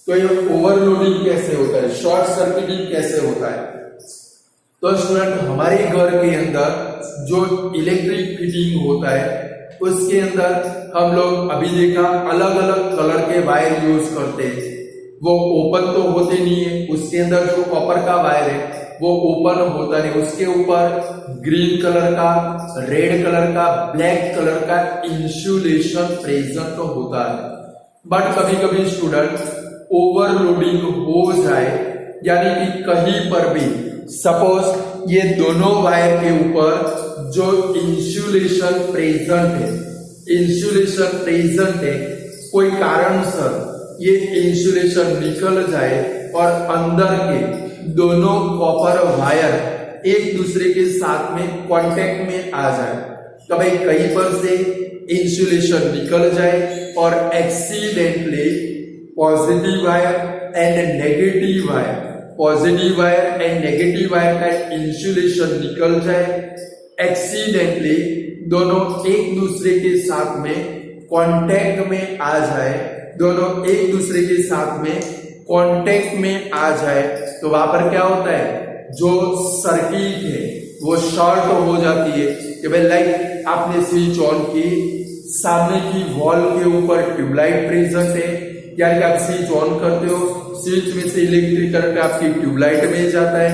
तो ये ओवरलोडिंग कैसे होता है, शॉर्ट सर्किटिंग कैसे होता है? तो स्टूडेंट हमारे घर के अंदर जो इलेक्ट्रिक फिटिंग होता है उसके अंदर हम लोग अभी देखा अलग अलग कलर के वायर यूज करते हैं। वो ओपन तो होते नहीं है, उसके अंदर जो कॉपर का वायर है वो ओपन होता नहीं, उसके ऊपर ग्रीन कलर का, रेड कलर का, ब्लैक कलर का इंसुलेशन प्रेजेंट होता है। बट कभी कभी स्टूडेंट ओवरलोडिंग हो जाए, यानी कि कहीं पर भी सपोज ये दोनों वायर के ऊपर जो इंसुलेशन प्रेजेंट है कोई कारण सर ये इंसुलेशन निकल जाए और अंदर के दोनों कॉपर वायर एक दूसरे के साथ में कांटेक्ट में आ जाए, तो भाई कहीं पर से इंसुलेशन निकल जाए और accidentally positive wire and negative wire का इंसुलेशन निकल जाए, एक्सीडेंटली दोनों एक दूसरे के साथ में कांटेक्ट में आ जाए, तो वहां पर क्या होता है, जो सर्किट है वो शॉर्ट हो जाती है। कि भाई लाइक आपने स्विच ऑन की, सामने की वॉल के ऊपर ट्यूबलाइट प्रेजेंट है, यानी कि आप स्विच ऑन करते हो, स्विच में से इलेक्ट्रिक करंट आपकी ट्यूबलाइट में जाता है,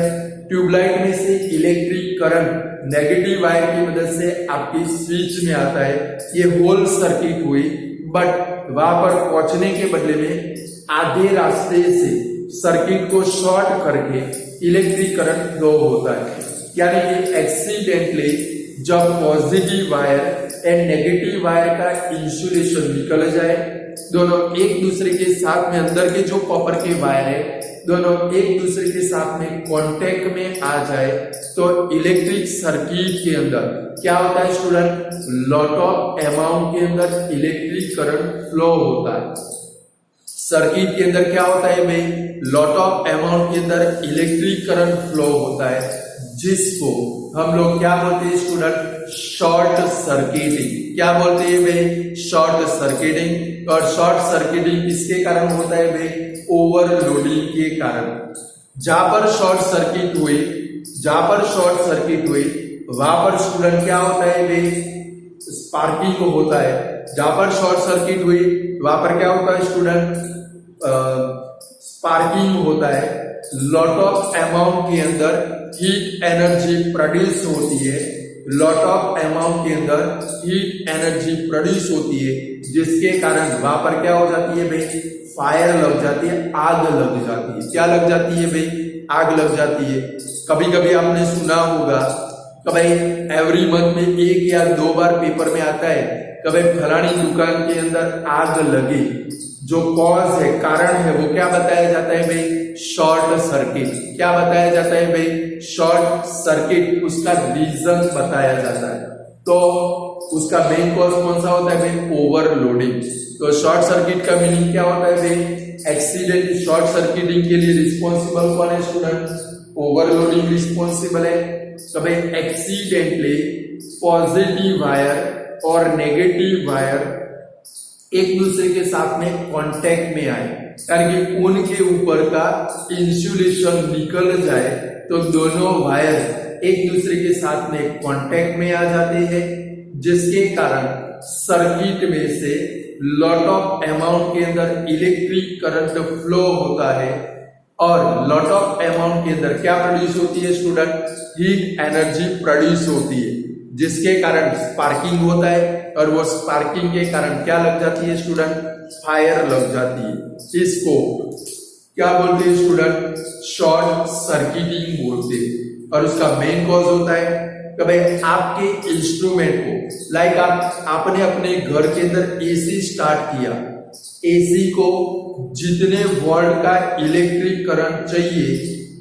ट्यूबलाइट में से इलेक्ट्रिक करंट नेगेटिव वायर की मदद से आपकी स्विच में आता है। ये होल सर्किट हुई, बट वहां पर पहुंचने के बदले में आधे रास्ते से सर्किट को शॉर्ट करके इलेक्ट्रिक करंट फ्लो होता है, यानी कि एक्सीडेंटली जब positive wire and negative wire का इंसुलेशन निकल जाए, दोनों एक दूसरे के साथ में, अंदर के जो कॉपर के वायर है दोनों एक दूसरे के साथ में कांटेक्ट में आ जाए, तो इलेक्ट्रिक सर्किट के अंदर क्या होता है स्टूडेंट, लॉट ऑफ अमाउंट के अंदर इलेक्ट्रिक करंट फ्लो होता है। सर्किट के अंदर क्या होता है भाई, लॉट ऑफ अमाउंट के अंदर इलेक्ट्रिक करंट फ्लो होता है, जिसको हम लोग क्या बोलते हैं स्टूडेंट, शॉर्ट सर्किटिंग। क्या बोलते हैं भाई, शॉर्ट सर्किटिंग। और शॉर्ट सर्किटिंग किसके कारण होता है भाई, ओवरलोडिंग के कारण। जहां पर शॉर्ट सर्किट हुई वहां पर स्टूडेंट क्या होता है भाई, स्पार्किंग होता है। जहां पर शॉर्ट सर्किट हुई वहां पर क्या होता है स्टूडेंट, स्पार्किंग होता है। लॉट ऑफ अमाउंट के अंदर हीट एनर्जी प्रोड्यूस होती है, जिसके कारण वहां पर क्या हो जाती है भाई, फायर लग जाती है, आग लग जाती है। क्या लग जाती है भाई, आग लग जाती है। कभी कभी आपने सुना होगा कि भाई एवरी मंथ में 1 या 2 बार पेपर में आता है कि भाई फलानी दुकान के अंदर आग लगी, जो कॉज है, कारण है, वो क्या बताया जाता है भाई, शॉर्ट सर्किट। क्या बताया जाता है भाई, शॉर्ट सर्किट, उसका रीजन बताया जाता है। तो उसका मेन कॉज कौन सा होता है भाई, ओवरलोडिंग। तो शॉर्ट सर्किट का मीनिंग क्या होता है भाई, एक्सीडेंट। शॉर्ट सर्किटिंग के लिए रिस्पॉन्सिबल कौन है स्टूडेंट, ओवरलोडिंग रिस्पॉन्सिबल है। तो भाई एक्सीडेंटली पॉजिटिव वायर और नेगेटिव वायर एक दूसरे के साथ में कांटेक्ट में आए, यानी उनके ऊपर का इंसुलेशन निकल जाए, तो दोनों वायर एक दूसरे के साथ में कांटेक्ट में आ जाते हैं, जिसके कारण सर्किट में से लॉट ऑफ अमाउंट के अंदर इलेक्ट्रिक करंट फ्लो होता है। और लॉट ऑफ अमाउंट के अंदर क्या प्रोड्यूस होती है स्टूडेंट, हीट एनर्जी प्रोड्यूस होती है, जिसके कारण स्पार्किंग होता है। और वो स्पार्किंग के कारण क्या लग जाती है स्टूडेंट, फायर लग जाती है। इसको क्या बोलते हैं स्टूडेंट, शॉर्ट सर्किटिंग बोलते हैं। और उसका मेन कॉज होता है कि भाई आपके इंस्ट्रूमेंट को, लाइक आपने अपने घर के अंदर एसी स्टार्ट किया, एसी को जितने वोल्ट का इलेक्ट्रिक करंट चाहिए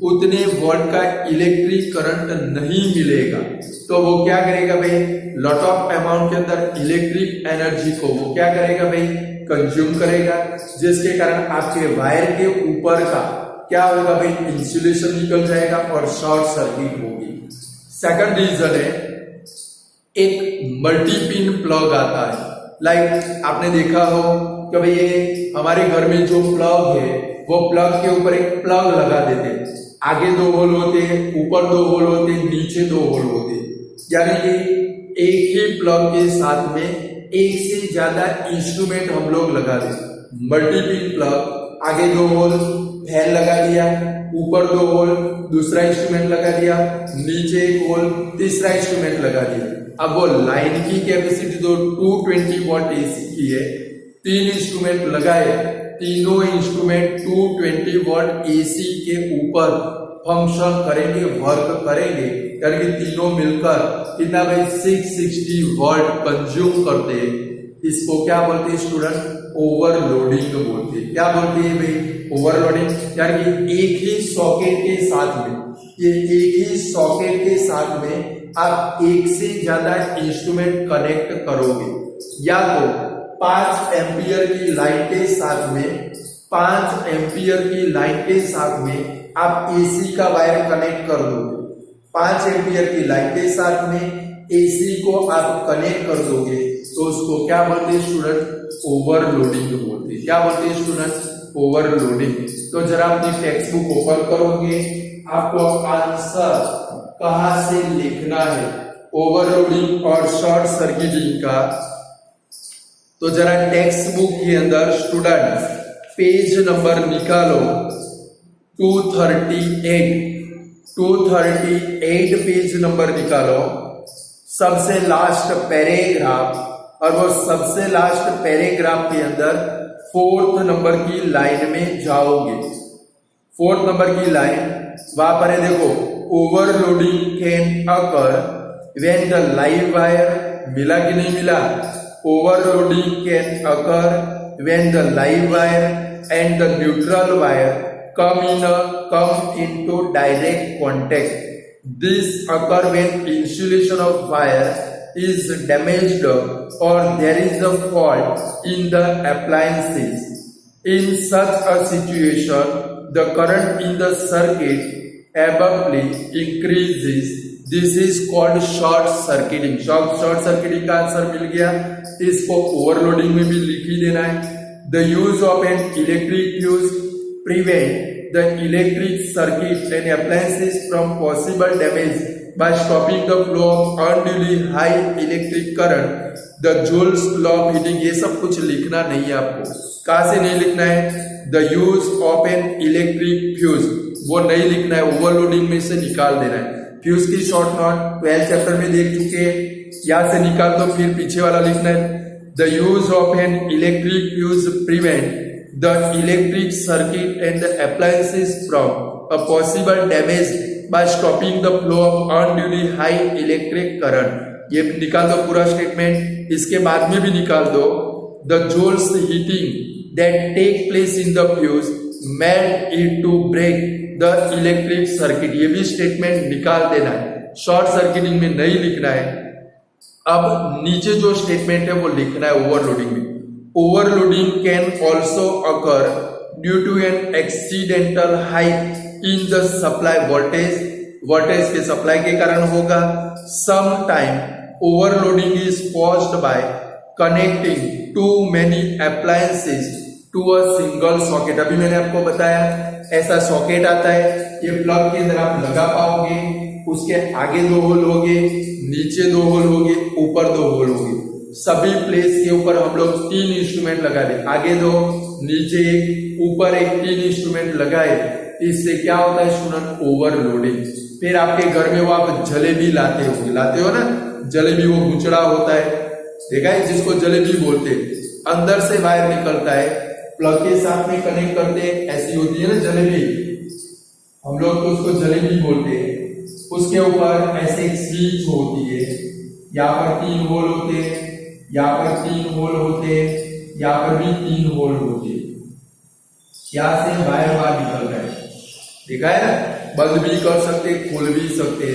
उतने वोल्ट का इलेक्ट्रिक करंट नहीं मिलेगा। तो वो क्या करेगा भाई, लॉट ऑफ अमाउंट के अंदर इलेक्ट्रिक एनर्जी को वो क्या करेगा भाई, कंज्यूम करेगा, जिसके कारण आपके वायर के ऊपर का क्या होगा भाई, इंसुलेशन निकल जाएगा और शॉर्ट सर्किट होगी। सेकंड रीजन है, एक मल्टीपिन प्लग आता है। लाइक आपने देखा हो कि भाई ये हमारे घर में जो प्लग है वो प्लग के ऊपर एक प्लग लगा देते हैं, आगे 2 होल होते हैं, ऊपर 2 होल होते हैं, नीचे 2 होल होते हैं, यानी कि एक ही प्लग के साथ में एक से ज्यादा इंस्ट्रूमेंट हम लोग लगा देते। मल्टीपिन प्लग, आगे 2 होल फैन लगा दिया, ऊपर 2 होल दूसरा इंस्ट्रूमेंट लगा दिया, नीचे 1 होल तीसरा इंस्ट्रूमेंट लगा दिया। अब वो लाइन की कैपेसिटी तो 220 वॉट एसी की है, 3 इंस्ट्रूमेंट लगाए, तीनों इंस्ट्रूमेंट 220 वॉट एसी के ऊपर फंक्शन करेंगे, वर्क करेंगे, यानी कि तीनों मिलकर कितना भाई 660 वॉट कंज्यूम करते हैं। इसको क्या बोलते हैं स्टूडेंट, ओवरलोडिंग बोलते हैं। क्या बोलते हैं भाई, ओवरलोडिंग, यानी कि एक ही सॉकेट के साथ में, ये एक ही सॉकेट के साथ में आप एक से ज्यादा इंस्ट्रूमेंट कनेक्ट करोगे, या तो 5 एम्पियर की लाइन के साथ में, 5 एम्पियर की लाइन के साथ में आप एसी का वायर कनेक्ट कर दोगे, 5 एम्पियर की लाइन के साथ में एसी को आप कनेक्ट कर दोगे, तो उसको क्या बोलते हैं स्टूडेंट, ओवरलोडिंग बोलते हैं। क्या बोलते हैं स्टूडेंट, ओवरलोडिंग। तो जरा अपनी टेक्स्ट बुक ओपन करोगे, आपको आंसर कहां से लिखना है ओवरलोडिंग और शॉर्ट सर्किटिंग का। तो जरा टेक्स्ट बुक के अंदर स्टूडेंट पेज नंबर निकालो 238 पेज नंबर निकालो, सबसे लास्ट पैराग्राफ, और वो सबसे लास्ट पैराग्राफ के अंदर 4th नंबर की लाइन में जाओगे। 4th नंबर की लाइन वहां पर है, देखो, overloading can occur when the live wire, मिला कि नहीं मिला, overloading can occur when the live wire and the neutral wire come into direct contact. This occur when insulation of wire is damaged or there is a fault in the appliances. In such a situation, the current in the circuit abruptly increases. This is called short circuiting. Short circuiting का answer मिल गया, इसको overloading में भी लिख ही देना है। The use of an electric fuse prevent the electric circuit and appliances from possible damage by stopping the flow of unduly high electric current. The Joule's law of heating, ये सब कुछ लिखना नहीं है आपको। कहाँ से नहीं लिखना है, the use of an electric fuse, वो नहीं लिखना है, ओवरलोडिंग में से निकाल देना है। फ्यूज की शॉर्ट नोट 12 चैप्टर में देख चुके हैं, यहाँ से निकाल दो, फिर पीछे वाला लिखना है, the use of an electric fuse prevent the electric circuit and the appliances from a possible damage by stopping the flow of unduly high electric current. ये निकाल दो पूरा स्टेटमेंट, इसके बाद में भी निकाल दो, the Joule's heating that take place in the fuse made it to break the electric circuit. ये भी स्टेटमेंट निकाल देना है, शॉर्ट सर्किटिंग में नहीं लिखना है। अब नीचे जो स्टेटमेंट है वो लिखना है ओवरलोडिंग में। Overloading can also occur due to an accidental hike in the supply voltage. Voltage के सप्लाई के कारण होगा। Sometime overloading is caused by connecting too many appliances to a single socket. अभी मैंने आपको बताया ऐसा सॉकेट आता है, ये प्लग के अंदर आप लगा पाओगे, उसके आगे 2 होल होंगे, नीचे 2 होल होंगे, ऊपर 2 होल होंगे। सभी प्लेस के ऊपर हम लोग 3 इंस्ट्रूमेंट लगा दे, आगे 2, नीचे 1, ऊपर 1, 3 इंस्ट्रूमेंट लगाए। इससे क्या होता है स्टूडेंट, ओवरलोडिंग। फिर आपके घर में वो आप जलेबी लाते हो ना, जलेबी वो गुचड़ा होता है, देखा है, जिसको जलेबी बोलते हैं। अंदर से वायर निकलता है, प्लग के साथ में कनेक्ट करते हैं, ऐसी होती है ना जलेबी, हम लोग तो उसको जलेबी बोलते हैं। उसके ऊपर ऐसे एक स्विच होती है, यहाँ पर 3 होल होते हैं, यहाँ पर 3 होल होते हैं, यहाँ पर भी 3 होल होते हैं, यहाँ से वायर बाहर निकल रहा है, देखा है ना। बंद भी कर सकते, खोल भी सकते।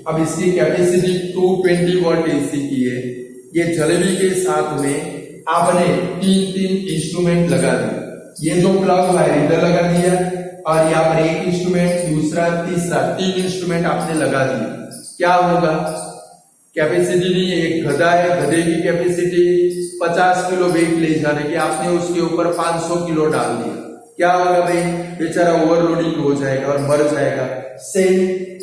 अब इसकी कैपेसिटी 220 वॉट एसी की है। ये जलेबी के साथ में आपने 3 इंस्ट्रूमेंट लगा दिए। ये जो प्लग वायर इधर लगा दिया और यहाँ पर एक इंस्ट्रूमेंट, दूसरा, तीसरा, 3 इंस्ट्रूमेंट आपने लगा दिए। क्या होगा? कैपेसिटी नहीं है, एक गधा है, गधे की कैपेसिटी 50 किलो वेट ले जाने की, आपने उसके ऊपर 500 किलो डाल दिया। क्या होगा भाई? बेचारा ओवरलोडिंग हो जाएगा और मर जाएगा। सेम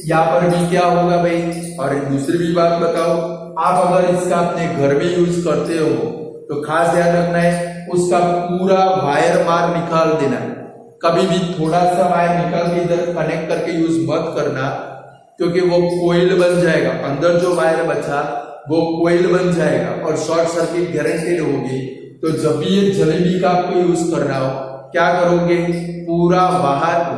यहाँ पर भी क्या होगा भाई? और दूसरी भी बात बताओ, आप अगर इसका अपने घर में यूज करते हो तो खास ध्यान रखना है, उसका पूरा वायर बार निकाल देना है। कभी भी थोड़ा सा वायर निकाल के इधर कनेक्ट करके यूज मत करना, क्योंकि वो कोइल बन जाएगा। अंदर जो वायर बचा वो कोइल बन जाएगा और शॉर्ट सर्किट गारंटेड होगी। तो जब भी ये जलेबी का आपको यूज करना हो, क्या करोगे? पूरा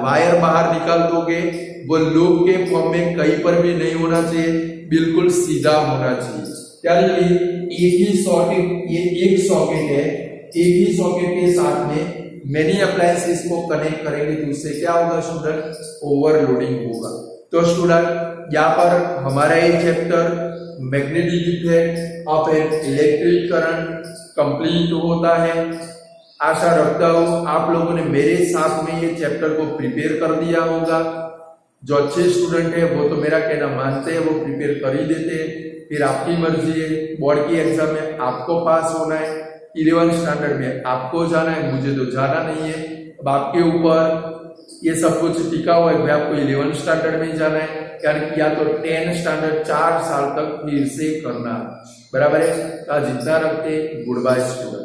वायर बाहर निकाल दोगे। वो लूप के फॉर्म में कहीं पर भी नहीं होना चाहिए, बिल्कुल सीधा होना चाहिए। यानी कि एक ही सॉकेट, ये एक सॉकेट है, एक ही सॉकेट के साथ में मेनी अप्लायंसेस को कनेक्ट करेंगे तो उससे क्या होगा स्टूडेंट? ओवरलोडिंग होगा। तो स्टूडेंट यहाँ पर हमारा ये chapter magnetic effect of an electric current complete होता है। आशा रखता हूँ आप लोगों ने मेरे साथ में ये चैप्टर को प्रिपेयर कर दिया होगा। जो अच्छे स्टूडेंट है वो तो मेरा कहना मानते हैं, वो प्रिपेयर कर ही देते हैं। फिर आपकी मर्जी है, बोर्ड की एग्जाम में आपको पास होना है, 11th स्टैंडर्ड में आपको जाना है, मुझे तो जाना नहीं है। अब आपके ऊपर ये सब कुछ टिका हुआ है, आपको 11th स्टैंडर्ड में ही जाना है, यानी या तो 10th स्टैंडर्ड 4 साल तक फिर से करना। बराबर है? जितना रखते, गुड बाय स्टूडेंट।